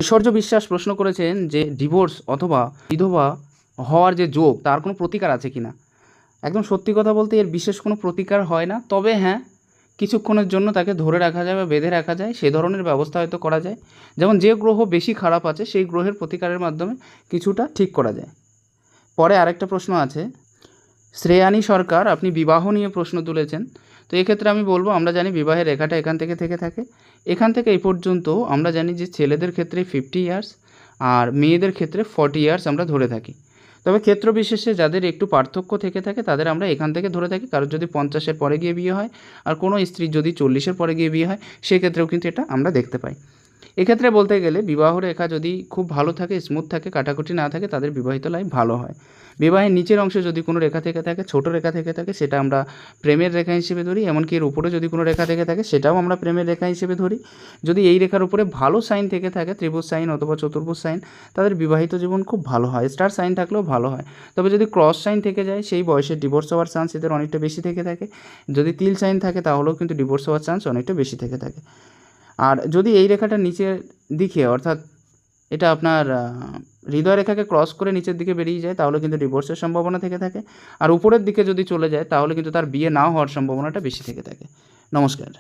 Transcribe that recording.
ঐশ্বর্য বিশ্বাস প্রশ্ন করেছেন যে ডিভোর্স অথবা বিধবা হওয়ার যে যোগ তার কোনো প্রতিকার আছে কি না। একদম সত্যি কথা বলতে এর বিশেষ কোনো প্রতিকার হয় না, তবে হ্যাঁ কিছুক্ষণের জন্য তাকে ধরে রাখা যায় বা বেঁধে রাখা যায়, সে ধরনের ব্যবস্থা হয়তো করা যায়। যেমন যে গ্রহ বেশি খারাপ আছে সেই গ্রহের প্রতিকারের মাধ্যমে কিছুটা ঠিক করা যায়। পরে আরেকটা প্রশ্ন আছে, শ্রেয়ানী সরকার, আপনি বিবাহ নিয়ে প্রশ্ন তুলেছেন। তো এক্ষেত্রে আমি বলবো, আমরা জানি বিবাহের রেখাটা এখান থেকে থাকে, এখান থেকে এই পর্যন্ত আমরা জানি যে ছেলেদের ক্ষেত্রে 50 ইয়ার্স আর মেয়েদের ক্ষেত্রে 40 ইয়ার্স আমরা ধরে থাকি। তবে ক্ষেত্র বিশেষে যাদের একটু পার্থক্য থেকে থাকে তাদের আমরা এখান থেকে ধরে থাকি। কারোর যদি 50-এর পরে গিয়ে বিয়ে হয় আর কোনো স্ত্রীর যদি 40-এর পরে গিয়ে বিয়ে হয়, সেক্ষেত্রেও কিন্তু এটা আমরা দেখতে পাই। এক্ষেত্রে বলতে গেলে বিবাহ রেখা যদি খুব ভালো থাকে, স্মুথ থাকে, কাটাকুটি না থাকে, তাদের বিবাহিত লাইফ ভালো হয়। বিবাহের নিচের অংশে যদি কোনো রেখা থেকে থাকে, ছোট রেখা থেকে থাকে, সেটা আমরা প্রেমের রেখা হিসেবে ধরি। এমনকি এর উপরে যদি কোনো রেখা থেকে থাকে সেটাও আমরা প্রেমের রেখা হিসেবে ধরি। যদি এই রেখার উপরে ভালো সাইন থেকে থাকে, ত্রিভুজ সাইন অথবা চতুর্ভুজ সাইন, তাদের বিবাহিত জীবন খুব ভালো হয়। স্টার সাইন থাকলেও ভালো হয়। তবে যদি ক্রস সাইন থেকে যায়, সেই বয়সে ডিভোর্স হওয়ার চান্স এদের অনেকটা বেশি থেকে থাকে। যদি তিল সাইন থাকে তাহলেও কিন্তু ডিভোর্স হওয়ার চান্স অনেকটা বেশি থেকে থাকে। আর যদি এই রেখাটা নিচের দিকে, অর্থাৎ এটা আপনার হৃদয় রেখাকে ক্রস করে নিচের দিকে বেরিয়ে যায়, তাহলে কিন্তু ডিভোর্সের সম্ভাবনা থেকে থাকে। আর উপরের দিকে যদি চলে যায় তাহলে কিন্তু তার বিয়ে না হওয়ার সম্ভাবনাটা বেশি থেকে থাকে। নমস্কার।